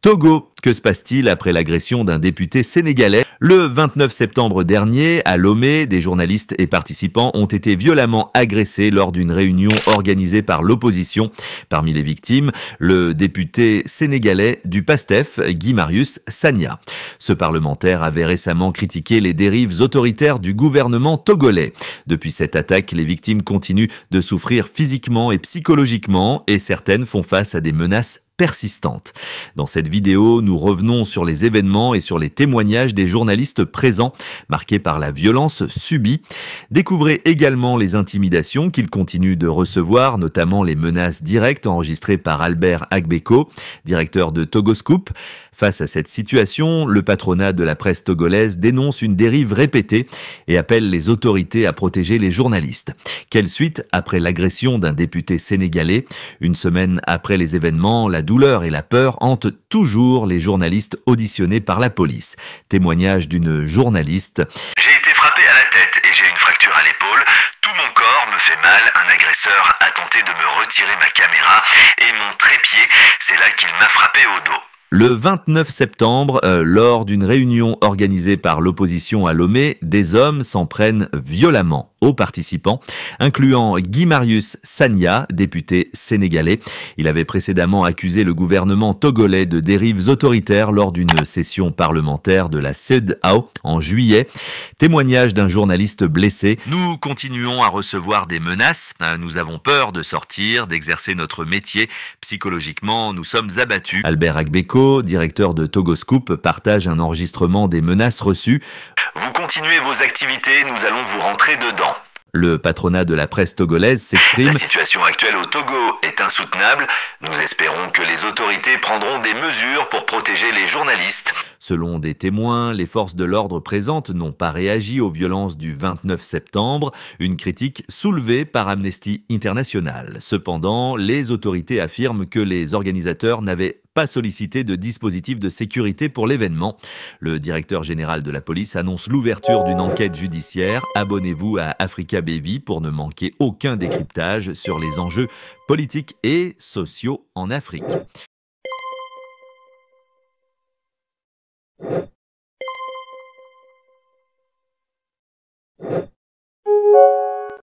Togo, que se passe-t-il après l'agression d'un député sénégalais? Le 29 septembre dernier, à Lomé, des journalistes et participants ont été violemment agressés lors d'une réunion organisée par l'opposition. Parmi les victimes, le député sénégalais du PASTEF, Guy Marius Sagna. Ce parlementaire avait récemment critiqué les dérives autoritaires du gouvernement togolais. Depuis cette attaque, les victimes continuent de souffrir physiquement et psychologiquement et certaines font face à des menaces persistantes. Dans cette vidéo, nous revenons sur les événements et sur les témoignages des journalistes présents, marqués par la violence subie. Découvrez également les intimidations qu'ils continuent de recevoir, notamment les menaces directes enregistrées par Albert Agbeko, directeur de Togoscoop. Face à cette situation, le patronat de la presse togolaise dénonce une dérive répétée et appelle les autorités à protéger les journalistes. Quelle suite après l'agression d'un député sénégalais? Une semaine après les événements, la douleur et la peur hantent toujours les journalistes auditionnés par la police. Témoignage d'une journaliste. J'ai été frappé à la tête et j'ai une fracture à l'épaule. Tout mon corps me fait mal. Un agresseur a tenté de me retirer ma caméra et mon trépied. C'est là qu'il m'a frappé au dos. Le 29 septembre, lors d'une réunion organisée par l'opposition à Lomé, des hommes s'en prennent violemment aux participants, incluant Guy Marius Sagna, député sénégalais. Il avait précédemment accusé le gouvernement togolais de dérives autoritaires lors d'une session parlementaire de la CEDEAO en juillet. Témoignage d'un journaliste blessé. Nous continuons à recevoir des menaces. Nous avons peur de sortir, d'exercer notre métier. Psychologiquement, nous sommes abattus. Albert Agbeko, directeur de Togoscoop, partage un enregistrement des menaces reçues. Vous continuez vos activités, nous allons vous rentrer dedans. Le patronat de la presse togolaise s'exprime. La situation actuelle au Togo est insoutenable. Nous espérons que les autorités prendront des mesures pour protéger les journalistes. Selon des témoins, les forces de l'ordre présentes n'ont pas réagi aux violences du 29 septembre, une critique soulevée par Amnesty International. Cependant, les autorités affirment que les organisateurs n'avaient pas sollicité de dispositif de sécurité pour l'événement. Le directeur général de la police annonce l'ouverture d'une enquête judiciaire. Abonnez-vous à Africa BV pour ne manquer aucun décryptage sur les enjeux politiques et sociaux en Afrique.